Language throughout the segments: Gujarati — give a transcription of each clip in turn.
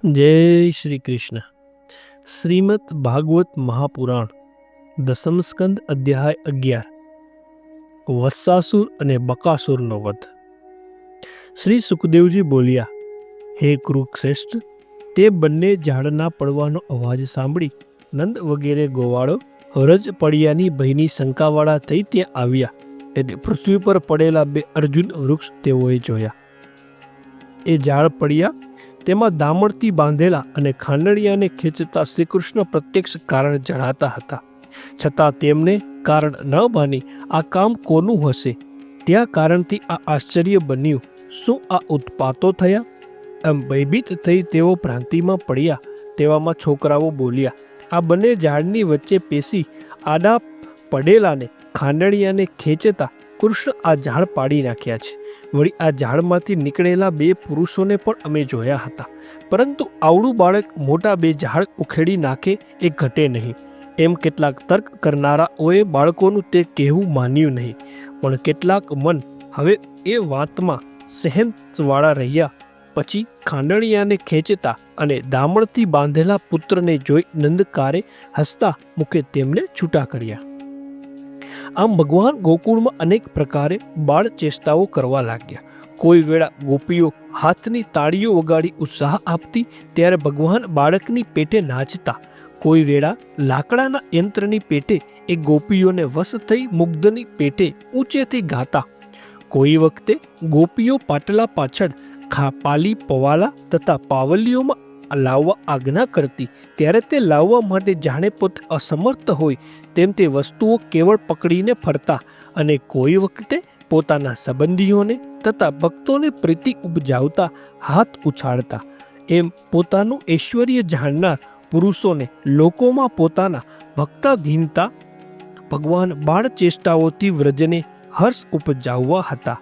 જય શ્રી કૃષ્ણ. શ્રીમદ ભાગવત મહાપુરાણ દસમ સ્કંદ અધ્યાય 11. વત્સાસુર અને બકાસુરનો વધ. શ્રી સુખદેવજી બોલ્યા, હે કુરુશ્રેષ્ઠ, તે બંને ઝાડના પડવાનો અવાજ સાંભળી નંદ વગેરે ગોવાળો રજ પડિયાની ભયની શંકાવાળા થઈ ત્યાં આવ્યા. એટલે પૃથ્વી પર પડેલા બે અર્જુન વૃક્ષ તેઓએ જોયા. એ ઝાડ પડ્યા, તેમાં દામણથી બાંધેલા અને ખાંડણિયાને ખેંચતા શ્રીકૃષ્ણ પ્રત્યક્ષ કારણ જણાતા હતા. છતાં તેમને કારણ ન માની આ કામ કોનું હશે? ત્યાં કારણથી આ આશ્ચર્ય બન્યું. શું આ ઉત્પાતો થયા? એમ ભયભીત થઈ તેઓ ભ્રાંતિમાં પડ્યા. તેવામાં છોકરાઓ બોલ્યા, આ બંને ઝાડની વચ્ચે પેસી આડા પડેલાને ખાંડણિયાને ખેંચતા કૃષ્ણ આ ઝાડ પાડી નાખ્યા છે. વળી આ ઝાડમાંથી નીકળેલા બે પુરુષોને પણ અમે જોયા હતા, પરંતુ આવડું બાળક મોટા બે ઝાડ ઉખેડી નાખે એ ઘટે નહીં. એમ કેટલાક તર્ક કરનારાઓએ બાળકોનું તે કહેવું માન્યું નહીં, પણ કેટલાક મન હવે એ વાતમાં સહેમતવાળા રહ્યા. પછી ખાંડણિયાને ખેંચતા અને દામણથી બાંધેલા પુત્રને જોઈ નંદકારે હસતા મુખે તેમને છૂટા કર્યા. આમ ભગવાન ગોકુળમાં અનેક પ્રકારે બાળ ચેષ્ટાઓ કરવા લાગ્યા. કોઈ વેળા ગોપીઓ હાથની તાળીઓ વગાડી ઉત્સાહ આપતી ત્યારે ભગવાન બાળકની પેટે નાચતા. કોઈ વેળા લાકડાના યંત્રની પેટે એ ગોપીઓને વશ થઈ મુગ્ધની પેટે ઊંચેથી ગાતા. કોઈ વખતે ગોપીઓ પાટલા પાછળ પાલી પવાલા તથા પાવલીઓમાં લાવવા આજ્ઞા કરતી ત્યારે તે લાવવા માટે જાણે પોતે અસમર્થ હોય તેમ તે વસ્તુઓ કેવળ પકડીને ફરતા. અને કોઈ વખતે પોતાના સંબંધીઓને તથા ભક્તોને પ્રીતિ ઉપજાવતા હાથ ઉછાળતા. એમ પોતાનું ઐશ્વર્ય જાણનાર પુરુષોને લોકોમાં પોતાના ભક્તાધીનતા ભગવાન બાળ ચેષ્ટાઓથી વ્રજને હર્ષ ઉપજાવવા હતા.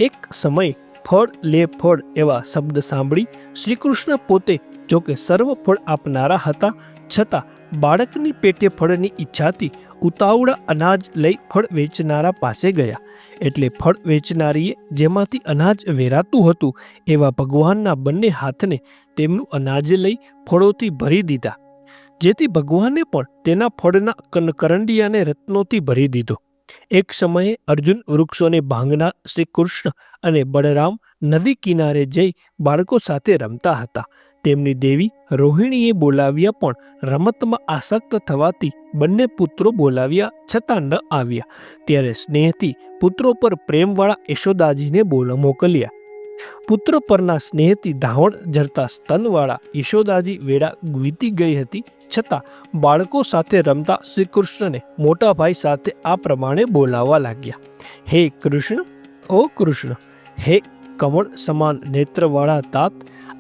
એક સમય ફળ લે ફળ એવા શબ્દ સાંભળી શ્રીકૃષ્ણ પોતે જોકે સર્વ ફળ આપનારા હતા, છતાં બાળકની પેટે ફળની ઈચ્છાથી ઉતાવળા અનાજ લઈ ફળ વેચનારા પાસે ગયા. એટલે ફળ વેચનારીએ જેમાંથી અનાજ વેરાતું હતું એવા ભગવાનના બંને હાથને તેમનું અનાજ લઈ ફળોથી ભરી દીધા, જેથી ભગવાને પણ તેના ફળના કરંડિયાને રત્નોથી ભરી દીધો. એક સમયે અર્જુન વૃક્ષોને ભાંગનાર શ્રી કૃષ્ણ અને બળરામ નદી કિનારે જઈ બાળકો સાથે રમતા હતા. તેમની દેવી રોહિણીએ બોલાવ્યા, પણ રમતમાં આસક્ત થવાથી બંને પુત્રો બોલાવ્યા છતાં ન આવ્યા. ત્યારે સ્નેહથી પુત્રો પર પ્રેમવાળા યશોદાજીને મોકલ્યા. પુત્ર પરના સ્નેહથી ધાવણ જરતા સ્તનવાળા યશોદાજી વેળા વીતી ગઈ હતી, છતાં બાળકો સાથે રમતા શ્રી કૃષ્ણને મોટા ભાઈ સાથે આ પ્રમાણે બોલાવવા લાગ્યા. હે કૃષ્ણ, ઓ કૃષ્ણ, હે કમળ સમાન નેત્રવાળા તાત,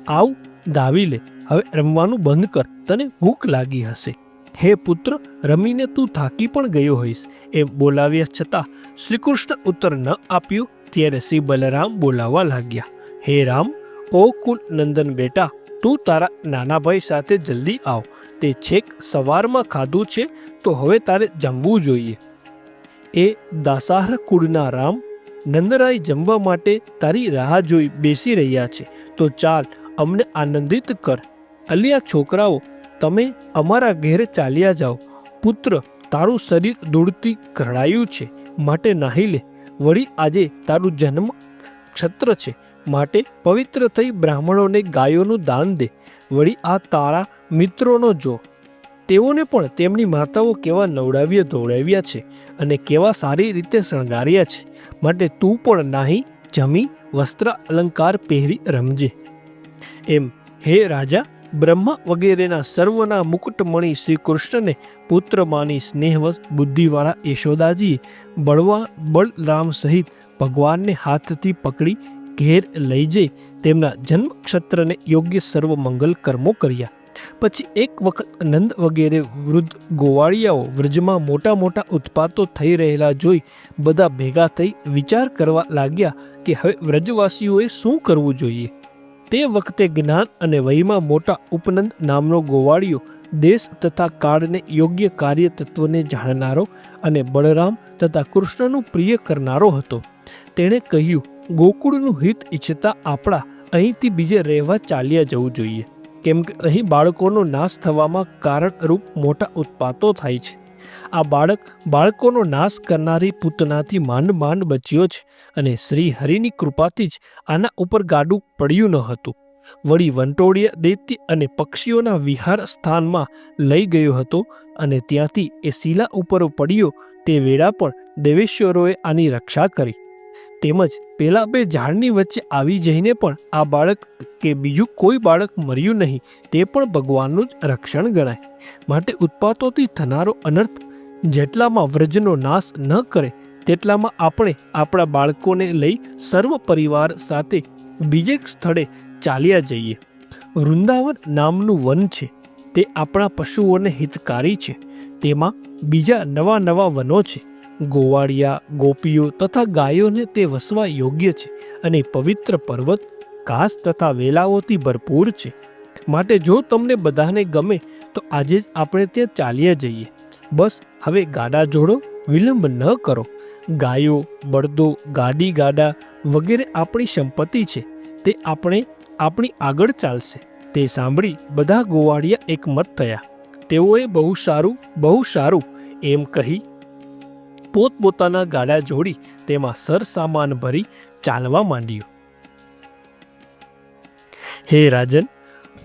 આવ ધાવી લે, હવે રમવાનું બંધ કર, તને ભૂખ લાગી હશે. હે પુત્ર, રમીને તું થાકી પણ ગયો હોઈશ. એમ બોલાવ્યા છતાં શ્રીકૃષ્ણ ઉત્તર ન આપ્યો. ત્યારે શ્રી બલરામ બોલાવવા લાગ્યા. હે રામ, ઓ કુલ નંદન બેટા, તું તારા નાના ભાઈ સાથે જલ્દી આવ. તે છેક સવારમાં ખાધું છે તો હવે તારે જમવું જોઈએ. એ દાસાહ કુળના રામ, નંદરાય જમવા માટે તારી રાહ જોઈ બેસી રહ્યા છે, તો ચાલ અમને આનંદિત કર. અલિયા છોકરાઓ, તમે અમારા ઘેર ચાલ્યા જાઓ. પુત્ર, તારું શરીર ધૂળથી ઘરડાયું છે, માટે નાહી લે. વળી આજે તારું જન્મ ક્ષત્ર છે, માટે પવિત્ર થઈ બ્રાહ્મણોને ગાયોનું દાન દે. વળી આ તારા મિત્રોનો જો, તેઓને પણ તેમની માતાઓ કેવા નવડાવ્યા ધોવડાવ્યા છે અને કેવા સારી રીતે શણગાર્યા છે, માટે તું પણ નાહી જમી વસ્ત્ર અલંકાર પહેરી રમજે. એમ હે રાજા, બ્રહ્મા વગેરેના સર્વના મુકુટમણી શ્રી કૃષ્ણને પુત્ર માની સ્નેહવશ બુદ્ધિવાળા યશોદાજીએ બળરામ સહિત ભગવાનને હાથથી પકડી ઘેર લઈ જઈ તેમના જન્મ ક્ષત્રને યોગ્ય સર્વ મંગલ કર્મો કર્યા. પછી એક વખત નંદ વગેરે વૃદ્ધ ગોવાળિયાઓ વ્રજમાં મોટા મોટા ઉત્પાતો થઈ રહેલા જોઈ બધા ભેગા થઈ વિચાર કરવા લાગ્યા કે હવે વ્રજવાસીઓએ શું કરવું જોઈએ. તે વખતે જ્ઞાન અને વયમાં મોટા ઉપનંદ નામનો ગોવાળિયો દેશ તથા કાળને યોગ્ય કાર્ય તત્વને જાણનારો અને બળરામ તથા કૃષ્ણનું પ્રિય કરનારો હતો. તેણે કહ્યું, ગોકુળનું હિત ઈચ્છતા આપણા અહીંથી બીજે રહેવા ચાલ્યા જવું જોઈએ. કેમ કે અહીં બાળકોનો નાશ થવામાં કારણરૂપ મોટા ઉત્પાતો થાય છે. આ બાળકોનો નાશ કરનારી પૂતનાથી માંડ બચ્યો છે અને શ્રી હરિની કૃપાથી જ આના ઉપર ગાડું પડ્યું ન હતું. વળી વંટોળિયા દૈત્ય અને પક્ષીઓના વિહાર સ્થાનમાં લઈ ગયો હતો અને ત્યાંથી એ શિલા ઉપર પડ્યો તે વેળા પણ દેવેશ્વરોએ આની રક્ષા કરી. તેમજ પેલા બે ઝાડની વચ્ચે આવી જઈને પણ આ બાળક કે બીજું કોઈ બાળક મર્યું નહીં તે પણ ભગવાનનું જ રક્ષણ ગણાય. માટે ઉત્પાતોથી થનારો અનર્થ જેટલામાં વ્રજનો નાશ ન કરે તેટલામાં આપણે આપણા બાળકોને લઈ સર્વ પરિવાર સાથે બીજે સ્થળે ચાલ્યા જઈએ. વૃંદાવન નામનું વન છે તે આપણા પશુઓને હિતકારી છે. તેમાં બીજા નવા વનો છે. ગોવાળિયા, ગોપીઓ તથા ગાયોને તે વસવા યોગ્ય છે અને પવિત્ર પર્વત, ઘાસ તથા વેલાઓથી ભરપૂર છે. માટે જો તમને બધાને ગમે તો આજે જ આપણે ત્યાં ચાલ્યા જઈએ. બસ હવે ગાડા જોડો, વિલંબ ન કરો. ગાયો, બળદો, ગાડા વગેરે આપણી સંપત્તિ છે, તે આપણી આગળ ચાલશે. તે સાંભળી બધા ગોવાળિયા એકમત થયા. તેઓએ બહુ સારું એમ કહી પોતપોતાના ગાડા જોડી તેમાં સરસામાન ભરી ચાલવા માંડ્યું. હે રાજન,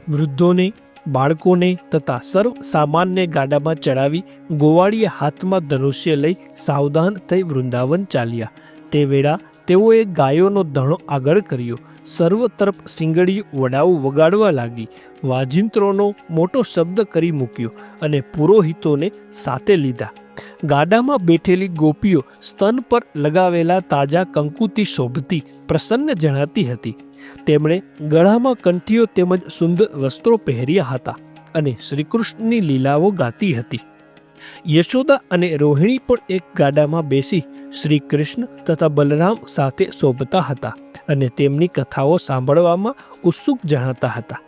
વૃદ્ધોને, બાળકોને તથા સર્વ સામાનને ગાડામાં ચડાવી ગોવાળીએ હાથમાં ધનુષ્ય લઈ સાવધાન થઈ વૃંદાવન ચાલ્યા. તે વેળા તેઓએ ગાયોનો ધણો આગળ કર્યો. સર્વ તરફ સિંગડીયું વડાવું વગાડવા લાગી. વાજિંત્રોનો મોટો શબ્દ કરી મૂક્યો અને પુરોહિતોને સાથે લીધા. ગાડામાં બેઠેલી ગોપીઓ સ્તન પર લગાવેલા તાજા કંકુથી શોભતી પ્રસન્ન જણાતી હતી. તેમણે ગળામાં કંઠીઓ તેમજ સુંદર વસ્ત્રો પહેર્યા હતા અને શ્રીકૃષ્ણની લીલાઓ ગાતી હતી. યશોદા અને રોહિણી પણ એક ગાડામાં બેસી શ્રી કૃષ્ણ તથા બલરામ સાથે શોભતા હતા અને તેમની કથાઓ સાંભળવામાં ઉત્સુક જણાતા હતા.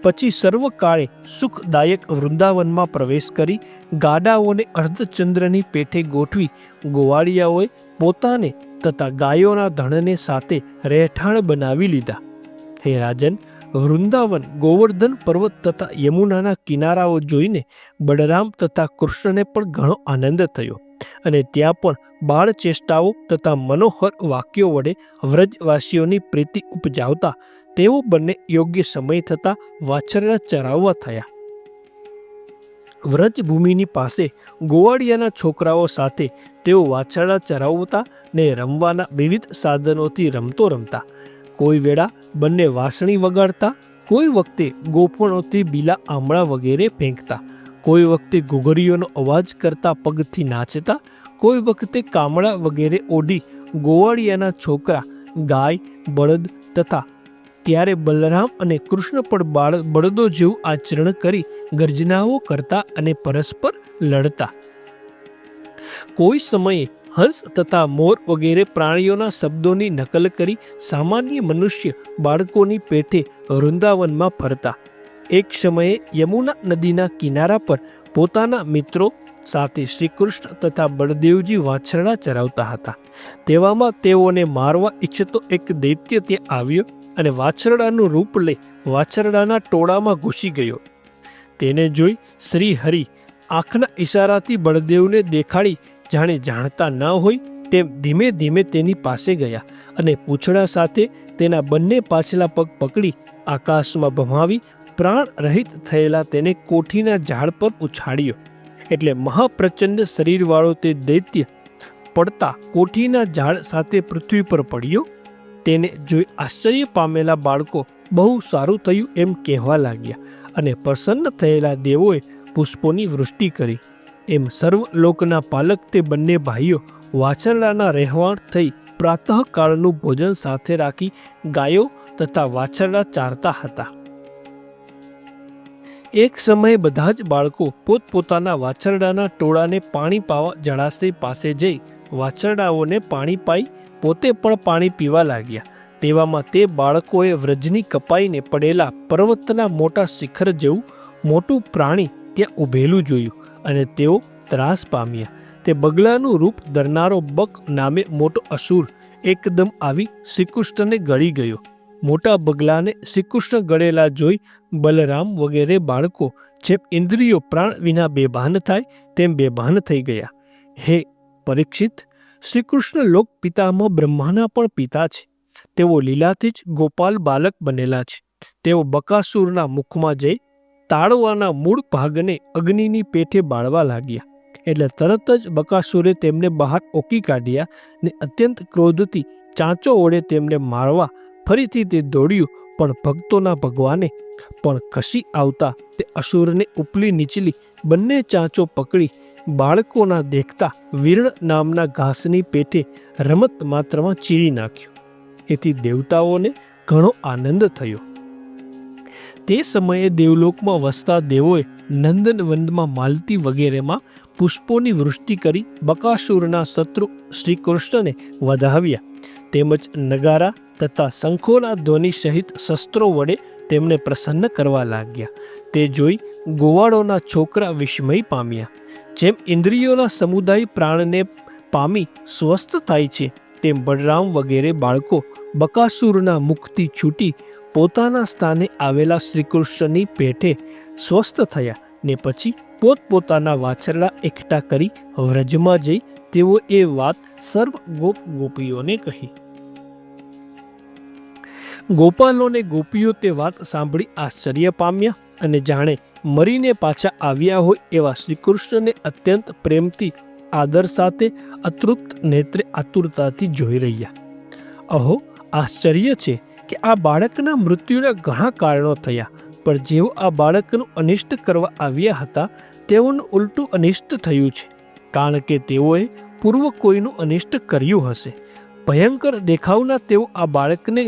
પછી સર્વકાળે સુખદાયક વૃંદાવનમાં પ્રવેશ કરી ગાડાઓને અર્ધચંદ્રની પેઠે ગોઠવી ગોવાળિયાઓએ પોતાને તથા ગાયોના ધણને સાથે રહેઠાણ બનાવી લીધા. હે રાજન, વૃંદાવન, ગોવર્ધન પર્વત તથા યમુનાના કિનારાઓ જોઈને બળરામ તથા કૃષ્ણને પણ ઘણો આનંદ થયો અને ત્યાં પણ બાળ ચેષ્ટાઓ તથા મનોહર વાક્યો વડે વ્રજવાસીઓની પ્રીતિ ઉપજાવતા તેઓ બંને યોગ્ય સમય થતાં વાછરડા ચરાવવા થયા. વ્રજભૂમિની પાસે ગોવાળિયાના છોકરાઓ સાથે તેઓ વાછરડા ચરાવતા ને રમવાના વિવિધ સાધનોથી રમતા. કોઈ વેળા બંને વાંસળી વગાડતા, કોઈ વખતે ગોફણોથી બીલા આમળા વગેરે ફેંકતા, કોઈ વખતે ઘૂઘરીઓનો અવાજ કરતા પગથી નાચતા, કોઈ વખતે કામળા વગેરે ઓઢી ગોવાળિયાના છોકરા ગાય, બળદ તથા ત્યારે બલરામ અને કૃષ્ણ પણ બળદો જેવું આચરણ કરી ગર્જનાઓ કરતા અને પરસ્પર લડતા. કોઈ સમયે હંસ તથા મોર વગેરે પ્રાણીઓના શબ્દોની નકલ કરી સામાન્ય મનુષ્ય બાળકોની પેઠે વૃંદાવનમાં ફરતા. એક સમયે યમુના નદીના કિનારા પર પોતાના મિત્રો સાથે શ્રીકૃષ્ણ તથા બળદેવજી વાછરડા ચરાવતા હતા. તેવામાં તેઓને મારવા ઈચ્છતો એક દૈત્ય ત્યાં આવ્યો અને વાછરડાનું રૂપ લઈ વાછરડાના ટોળામાં ઘૂસી ગયો. તેને જોઈ શ્રી હરિ આંખના ઈશારાથી બળદેવને દેખાડી જાણે જાણતા ન હોય તેમ ધીમે ધીમે તેની પાસે ગયા અને પૂંછડા સાથે તેના બંને પાછલા પગ પકડી આકાશમાં ભમાવી પ્રાણ રહિત થયેલા તેને કોઠીના ઝાડ પર ઉછાળ્યો. એટલે મહાપ્રચંડ શરીરવાળો તે દૈત્ય પડતા કોઠીના ઝાડ સાથે પૃથ્વી પર પડ્યો. તેને જોઈ આશ્ચર્ય પામેલા બાળકો બહુ સારું થયું એમ કહેવા લાગ્યા અને પ્રસન્ન થયેલા દેવોએ પુષ્પોની વૃષ્ટિ કરી. એમ સર્વ લોકના પાલક તે બંને ભાઈઓ વાછરડાના રહેવાણ થઈ પ્રાતઃકાળનું ભોજન સાથે રાખી ગાયો તથા વાછરડા ચારતા હતા. એક સમયે બધા જ બાળકો પોતપોતાના વાછરડાના ટોળાને પાણી પાવા જળાશય પાસે જઈ વાછરડાઓને પાણી પાઈ પોતે પણ પાણી પીવા લાગ્યા. તેવામાં તે બાળકોએ વ્રજની કપાઈને પડેલા પર્વતના મોટા શિખર જેવું મોટું પ્રાણી ત્યાં ઊભેલું જોયું અને તેઓ ત્રાસ પામ્યા. તે બગલાનું રૂપ ધરનારો બક નામે મોટો અસુર એકદમ આવી શ્રીકૃષ્ણને ગળી ગયો. મોટા બગલાને શ્રીકૃષ્ણ ગળેલા જોઈ બલરામ વગેરે બાળકો જેમ ઇન્દ્રિયો પ્રાણ વિના બેભાન થાય તેમ બેભાન થઈ ગયા. હે પરીક્ષિત, શ્રીકૃષ્ણ લોક પિતામહ બ્રહ્માના પણ પિતા છે. તેઓ લીલાથી જ ગોપાલ બાલક બનેલા છે. તેઓ બકાસુરના મુખમાં જઈ તાળવાના મૂળ ભાગને અગ્નિની પેઠે બાળવા લાગ્યા. એટલે તરત જ બકાસુરે તેમને બહાર ઓકી કાઢ્યા ને અત્યંત ક્રોધથી ચાંચો વડે તેમને મારવા ફરીથી તે દોડ્યું, પણ ભક્તોના ભગવાને પણ ખસી આવતા તે અસુરને ઉપલી નીચલી બંને ચાંચો પકડી બાળકોના દેખતા વિરણ નામના ઘાસની પેઠે રમત માત્રમાં ચીરી નાખ્યું. એથી દેવતાઓને ઘણો આનંદ થયો. તે સમયે દેવલોકમાં વસતા દેવોએ નંદનવનમાં માલતી વગેરેમાં પુષ્પોની વૃષ્ટિ કરી બકાસુરના શત્રુ શ્રીકૃષ્ણને વધાવ્યા. તેમજ નગારા તથા શંખોના ધ્વનિ સહિત શસ્ત્રો વડે તેમને પ્રસન્ન કરવા લાગ્યા. તે જોઈ ગોવાળોના છોકરા વિસ્મય પામ્યા. જેમ ઇન્દ્રિયોના સમુદાય પ્રાણને પામી સ્વસ્થ થાય છે, તેમ બળરામ વગેરે બાળકો બકાસુરના મુખથી છૂટી પોતાના સ્થાને આવેલા શ્રીકૃષ્ણની પેઠે સ્વસ્થ થયા ને પછી પોતપોતાના વાછરડા એકઠા કરી વ્રજમાં જઈ તેઓ એ વાત સર્વ ગોપ ગોપીઓને કહી. ગોપાલોને ગોપીઓ તે વાત સાંભળી આશ્ચર્ય પામ્યા અને જાણે મરીને પાછા આવ્યા હોય એવા શ્રીકૃષ્ણને અત્યંત પ્રેમથી આદર સાથે અતૃપ્ત નેત્રે આતુરતાથી જોઈ રહ્યા. અહો, આશ્ચર્ય છે કે આ બાળકના મૃત્યુના ઘણા કારણો થયા, પણ જેઓ આ બાળકનું અનિષ્ટ કરવા આવ્યા હતા તેઓનું ઉલટું અનિષ્ટ થયું છે, કારણ કે તેઓએ પૂર્વ કોઈનું અનિષ્ટ કર્યું હશે. ભયંકર દેખાવના તેઓ આ બાળકને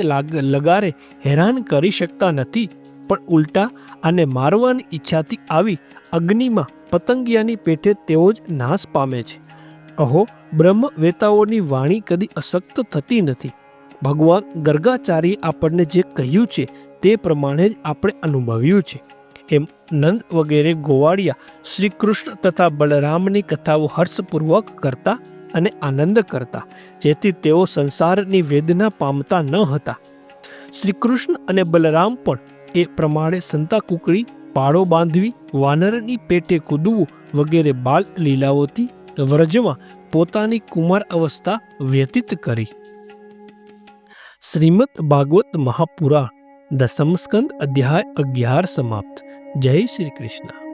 લગારે હેરાન કરી શકતા નથી, પણ ઉલટા આને મારવાની ઈચ્છાથી આવી અગ્નિમાં પતંગિયાની પેઠે તેઓ જ નાશ પામે છે. અહો, બ્રહ્મવેતાઓની વાણી કદી અશક્ત થતી નથી. ભગવાન ગર્ગાચાર્યે આપણને જે કહ્યું છે તે પ્રમાણે જ આપણે અનુભવ્યું છે. એમ નંદ વગેરે ગોવાળિયા શ્રી કૃષ્ણ તથા બલરામની કથાઓ હર્ષપૂર્વક કરતા અને આનંદ કરતા, જેથી તેઓ સંસારની વેદના પામતા ન હતા. શ્રી કૃષ્ણ અને બલરામ પણ એ પ્રમાણે સંતા કુકડી, પાળો બાંધવી, વાનરની પેટે કૂદવું વગેરે બાલ લીલાઓથી વ્રજમાં પોતાની કુમાર અવસ્થા વ્યતીત કરી. શ્રીમદ ભાગવત મહાપુરાણ દસમ સ્કંદ અધ્યાય 11 સમાપ્ત. જય શ્રી કૃષ્ણ.